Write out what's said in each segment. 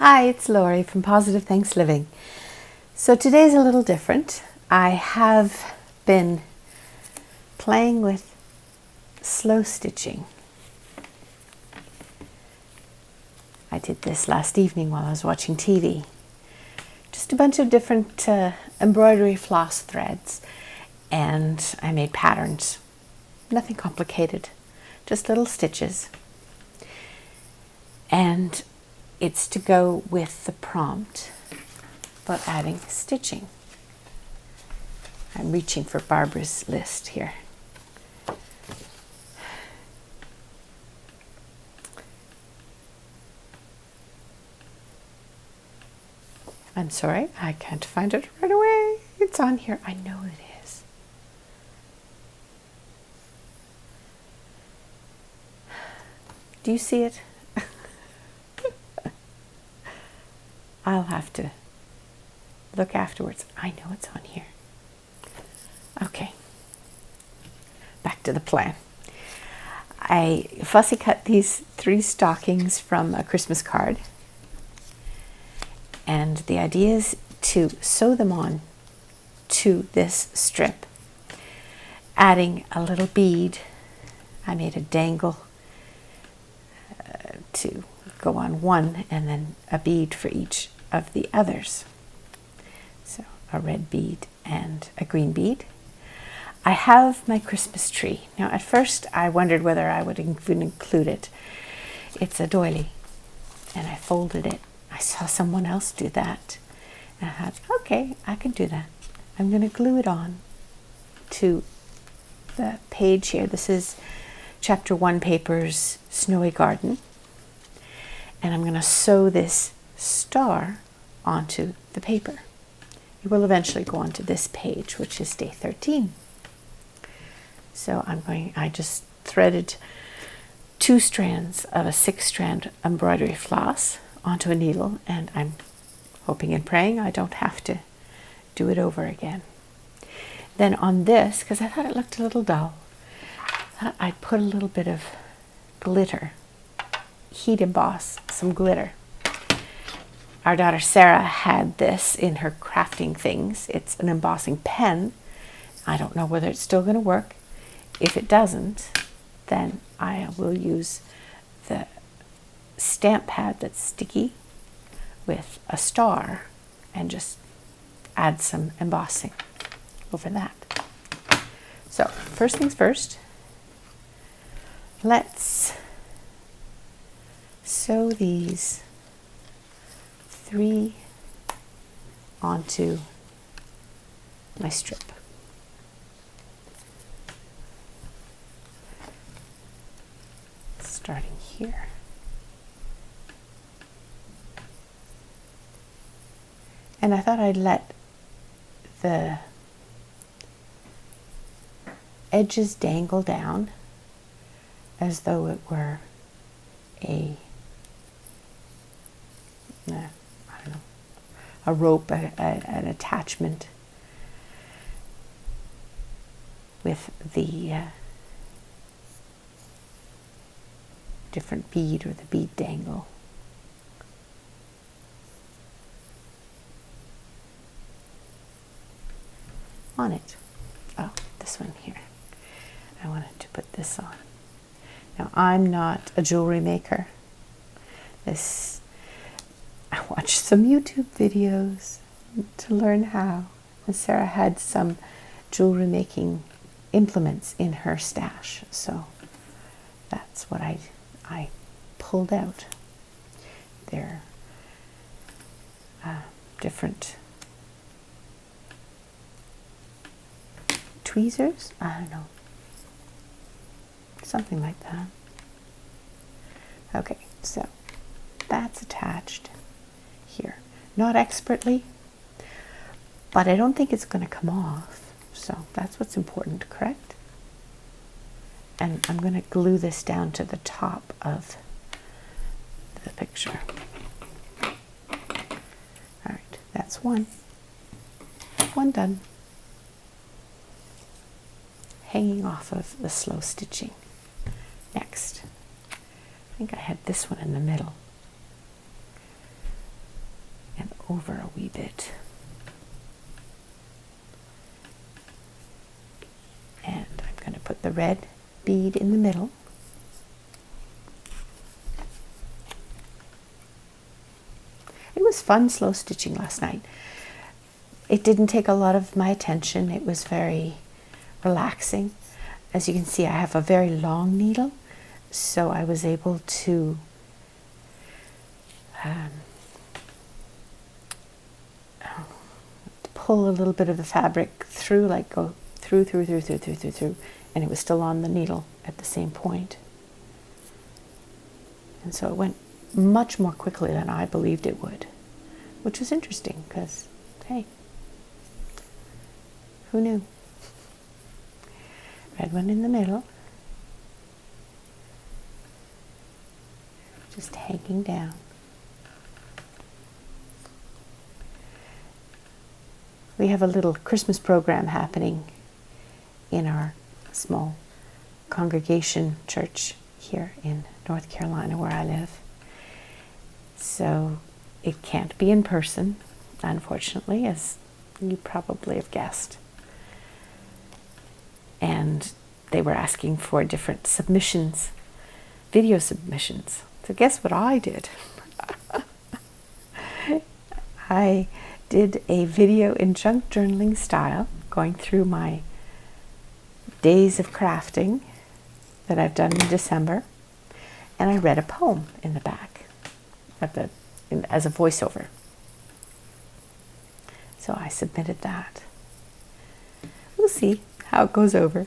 Hi, it's Laurie from Positive Thanks Living. So today's a little different. I have been playing with slow stitching. I did this last evening while I was watching TV. Just a bunch of different embroidery floss threads, and I made patterns. Nothing complicated, just little stitches. And it's to go with the prompt about adding stitching. I'm reaching for Barbara's list here. I'm sorry, I can't find it right away. It's on here. I know it is. Do you see it? I'll have to look afterwards. I know it's on here. Okay, back to the plan. I fussy cut these 3 stockings from a Christmas card, and the idea is to sew them on to this strip, adding a little bead. I made a dangle to go on one, and then a bead for each of the others. So a red bead and a green bead. I have my Christmas tree. Now at first I wondered whether I would even include it. It's a doily, and I folded it. I saw someone else do that, and I thought, okay, I can do that. I'm going to glue it on to the page here. This is Chapter 1 Paper's Snowy Garden. And I'm going to sew this star onto the paper. It will eventually go onto this page, which is day 13. So I just threaded 2 strands of a 6-strand embroidery floss onto a needle, and I'm hoping and praying I don't have to do it over again. Then on this, because I thought it looked a little dull, I'd put a little bit of glitter, heat emboss some glitter. Our daughter Sarah had this in her crafting things. It's an embossing pen. I don't know whether it's still going to work. If it doesn't, then I will use the stamp pad that's sticky with a star and just add some embossing over that. So first things first, let's sew these 3 onto my strip. Starting here. And I thought I'd let the edges dangle down as though it were a rope, an attachment with the different bead or the bead dangle. On it. Oh, this one here. I wanted to put this on. Now, I'm not a jewelry maker. I watched some YouTube videos to learn how. And Sarah had some jewelry making implements in her stash, so that's what I pulled out. They're different tweezers, I don't know, something like that. Okay, so that's attached here. Not expertly, but I don't think it's going to come off, so that's what's important, correct? And I'm going to glue this down to the top of the picture. All right, that's one done. Hanging off of the slow stitching. Next, I think I had this one in the middle. over a wee bit. And I'm going to put the red bead in the middle. It was fun slow stitching last night. It didn't take a lot of my attention. It was very relaxing. As you can see, I have a very long needle, so I was able to pull a little bit of the fabric through, like go through, and it was still on the needle at the same point. And so it went much more quickly than I believed it would, which was interesting because, hey, who knew? Red one in the middle, just hanging down. We have a little Christmas program happening in our small congregation church here in North Carolina where I live. So it can't be in person, unfortunately, as you probably have guessed. And they were asking for different submissions, video submissions. So guess what I did? I did a video in junk journaling style, going through my days of crafting that I've done in December, and I read a poem in the back of as a voiceover. So I submitted that. We'll see how it goes over.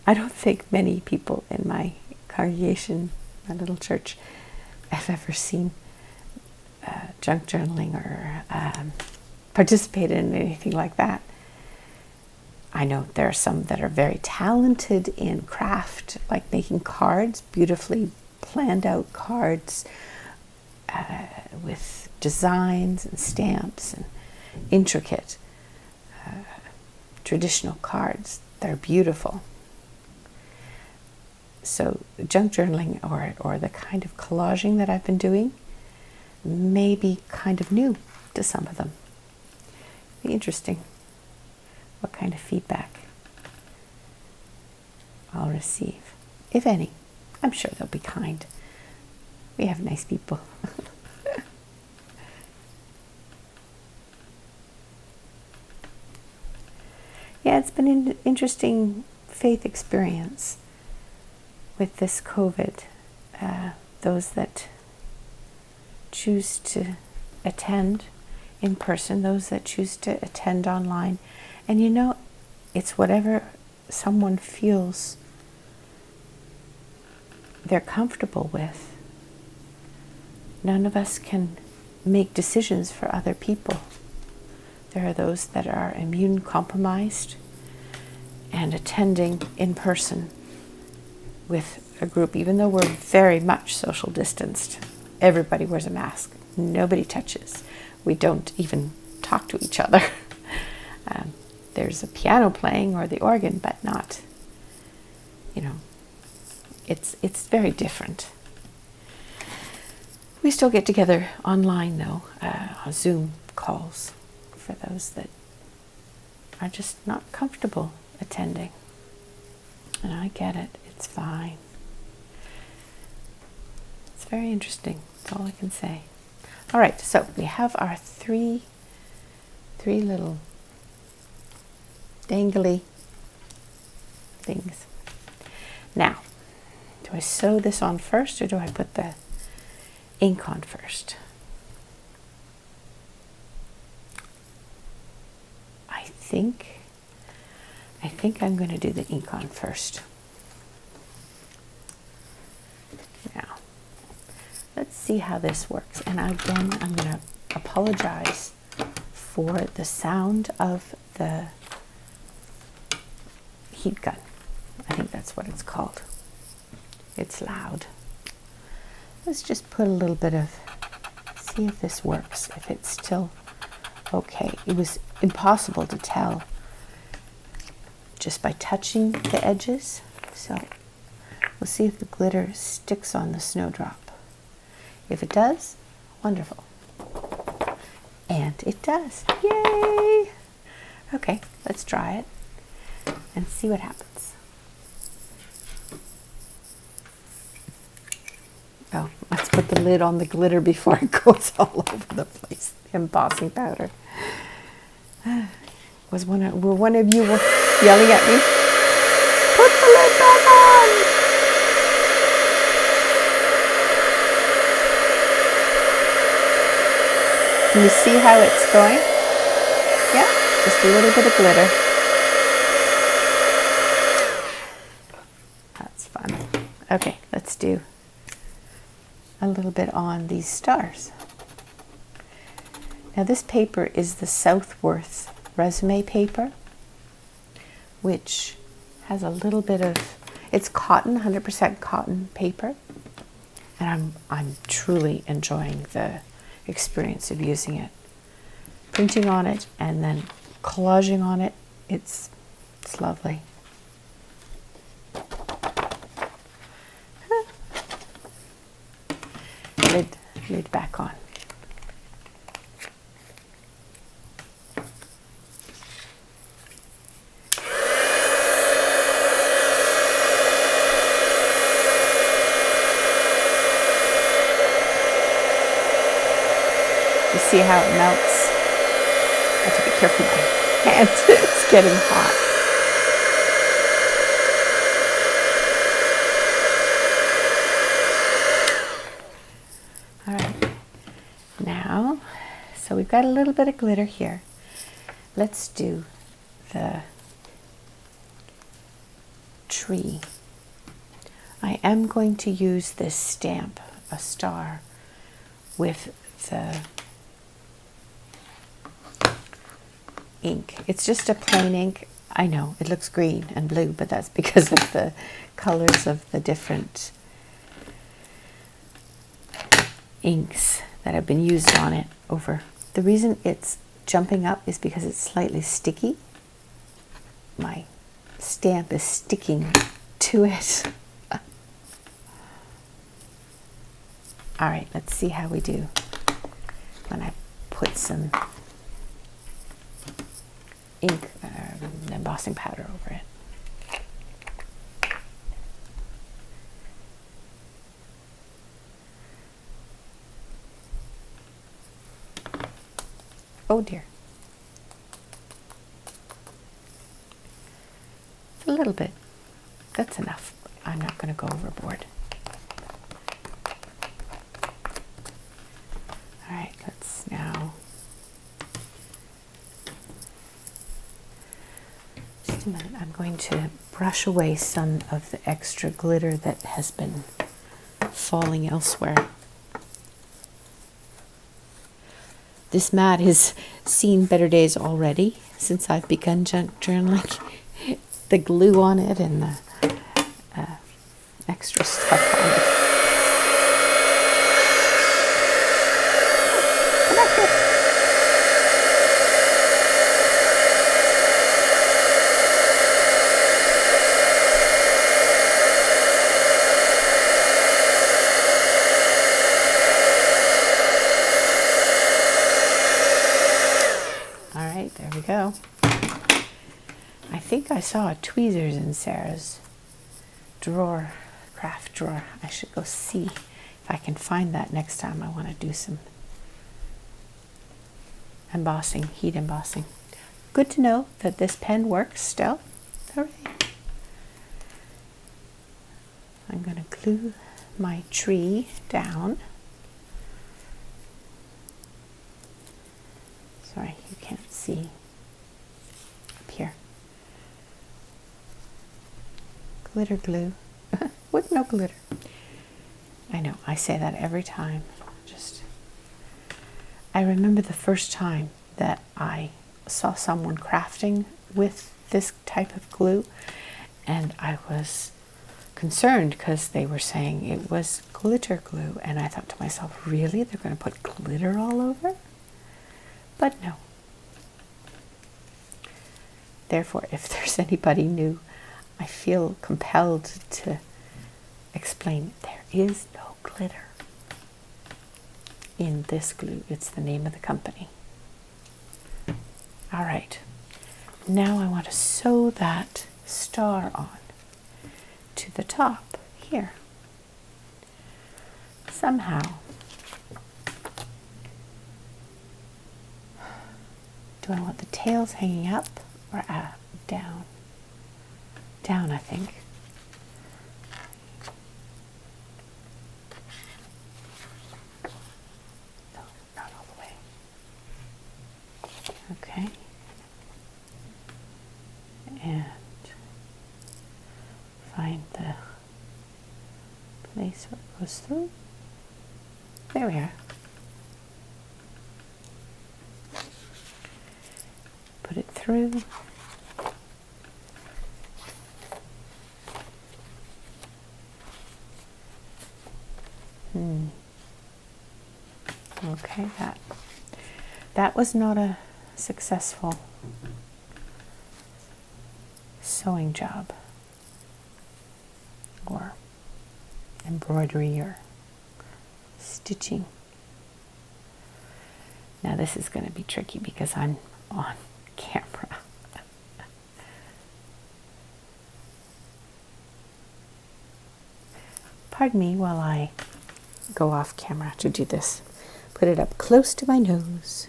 I don't think many people in my congregation, my little church, have ever seen junk journaling or participated in anything like that. I know there are some that are very talented in craft, like making cards, beautifully planned out cards with designs and stamps and intricate traditional cards. They're beautiful. So junk journaling or the kind of collaging that I've been doing may be kind of new to some of them. Be interesting what kind of feedback I'll receive, if any. I'm sure they'll be kind. We have nice people. Yeah, it's been an interesting faith experience with this COVID. Those that choose to attend in person, those that choose to attend online. And you know, it's whatever someone feels they're comfortable with. None of us can make decisions for other people. There are those that are immune compromised and attending in person with a group, even though we're very much social distanced. Everybody wears a mask. Nobody touches. We don't even talk to each other. There's a piano playing or the organ, but not, it's very different. We still get together online though, on Zoom calls for those that are just not comfortable attending. And I get it. It's fine. It's very interesting. That's all I can say. All right, so we have our three little dangly things. Now, do I sew this on first or do I put the ink on first? I think I'm going to do the ink on first. Now, let's see how this works. And again, I'm going to apologize for the sound of the heat gun. I think that's what it's called. It's loud. Let's just put a little bit of, see if this works, if it's still okay. It was impossible to tell just by touching the edges. So we'll see if the glitter sticks on the snowdrop. If it does, wonderful. And it does. Yay! Okay, let's try it and see what happens. Oh, let's put the lid on the glitter before it goes all over the place. The embossing powder. Were one of you yelling at me? Put the lid back on! Can you see how it's going? Yeah, just a little bit of glitter. That's fun. Okay, let's do a little bit on these stars. Now this paper is the Southworth resume paper, which has a little bit of, it's cotton, 100% cotton paper, and I'm truly enjoying the experience of using it. Printing on it and then collaging on it, it's lovely. Lid back on. You see how it melts? I have to be careful with my hand. It's getting hot. All right. Now, so we've got a little bit of glitter here. Let's do the tree. I am going to use this stamp, a star, with the ink. It's just a plain ink. I know it looks green and blue, but that's because of the colors of the different inks that have been used on it over. The reason it's jumping up is because it's slightly sticky. My stamp is sticking to it. All right, let's see how we do when I put some ink, embossing powder over it. Oh dear. A little bit. That's enough. I'm not going to go overboard. All right, let's now just a minute. I'm going to brush away some of the extra glitter that has been falling elsewhere. This mat has seen better days already since I've begun junk journaling. The glue on it and the extra stuff on it. Come back here. All right, there we go. I think I saw tweezers in Sarah's drawer, craft drawer. I should go see if I can find that next time I want to do some embossing, heat embossing. Good to know that this pen works still. Hooray. I'm going to glue my tree down. Sorry, you can't see up here. Glitter glue with no glitter. I know, I say that every time. I remember the first time that I saw someone crafting with this type of glue, and I was concerned because they were saying it was glitter glue, and I thought to myself, really? They're going to put glitter all over? But no. Therefore, if there's anybody new, I feel compelled to explain there is no glitter in this glue. It's the name of the company. All right, now I want to sew that star on to the top here. Somehow. Do I want the tails hanging up or down? Down, I think. No, not all the way. Okay. And find the place where it goes through. There we are. Put it through. Okay, that was not a successful sewing job or embroidery or stitching. Now this is going to be tricky because I'm on camera. Pardon me while I go off camera to do this. Put it up close to my nose.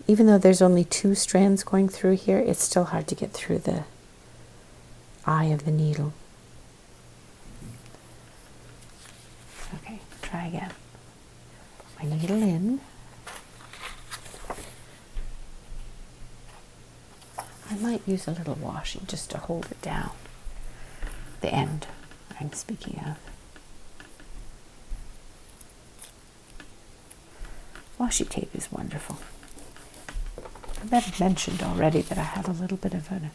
Even though there's only 2 strands going through here, it's still hard to get through the eye of the needle. Okay, try again. Put my needle in. I might use a little washi just to hold it down. The end I'm speaking of. Washi tape is wonderful. I've mentioned already that I have a little bit of a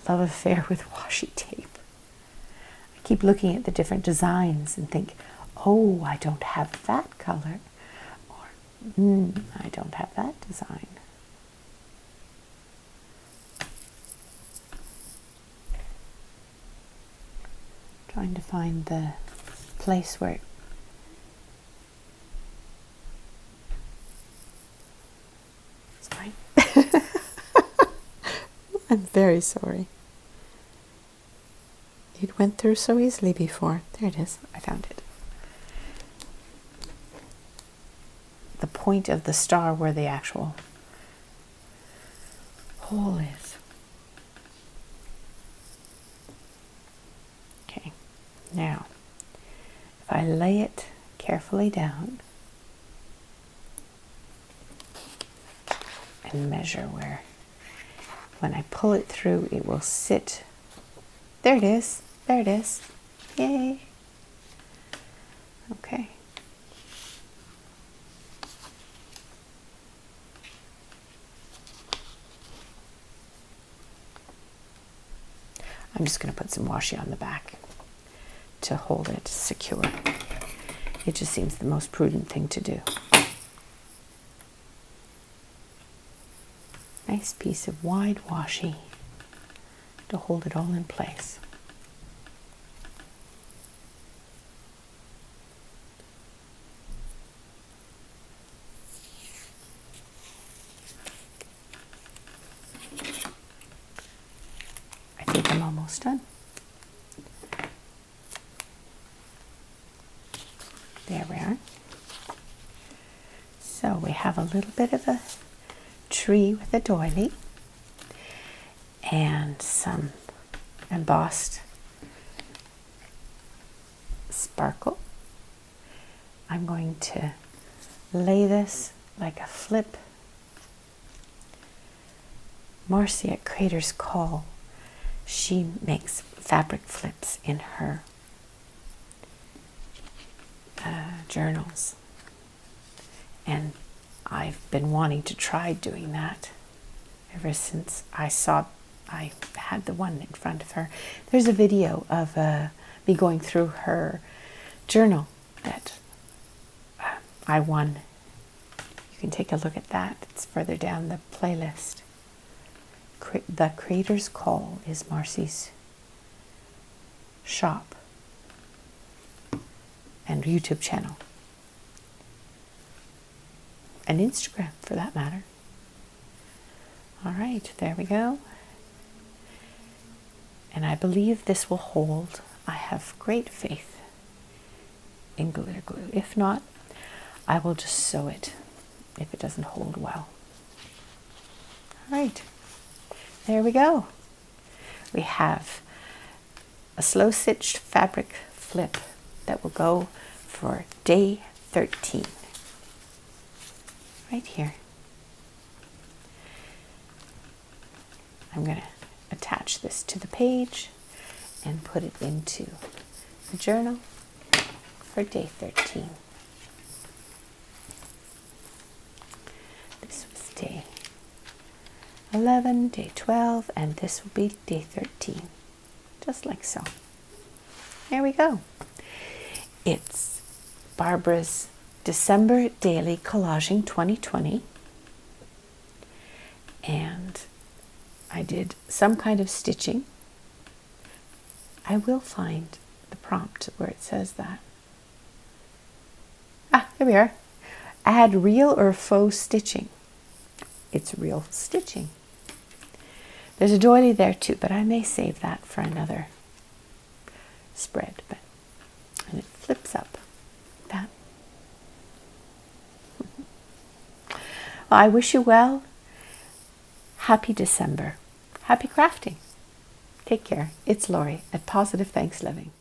love affair with washi tape. I keep looking at the different designs and think, oh, I don't have that color, or I don't have that design. Trying to find the place where it's fine. I'm very sorry. It went through so easily before. There it is. I found it. The point of the star where the actual hole is. Okay. Now, if I lay it carefully down and measure where, when I pull it through, it will sit. There it is. There it is. Yay. Okay. I'm just going to put some washi on the back to hold it secure. It just seems the most prudent thing to do. Nice piece of wide washi to hold it all in place. I think I'm almost done. There we are. So we have a little bit of a tree with a doily and some embossed sparkle. I'm going to lay this like a flip. Marcy at Crater's Call, she makes fabric flips in her journals, and I've been wanting to try doing that ever since I had the one in front of her. There's a video of me going through her journal that I won. You can take a look at that. It's further down the playlist. The Creator's Call is Marcy's shop and YouTube channel. and Instagram for that matter. All right, there we go. And I believe this will hold. I have great faith in glitter glue. If not, I will just sew it if it doesn't hold well. All right, there we go. We have a slow stitched fabric flip that will go for day 13. Right here. I'm going to attach this to the page and put it into the journal for day 13. This was day 11, day 12, and this will be day 13. Just like so. There we go. It's Barbara's December Daily Collaging 2020. And I did some kind of stitching. I will find the prompt where it says that. Ah, here we are. Add real or faux stitching. It's real stitching. There's a doily there too, but I may save that for another spread. And it flips up. That. Well, I wish you well. Happy December. Happy crafting. Take care. It's Laurie at Positive Thanks Living.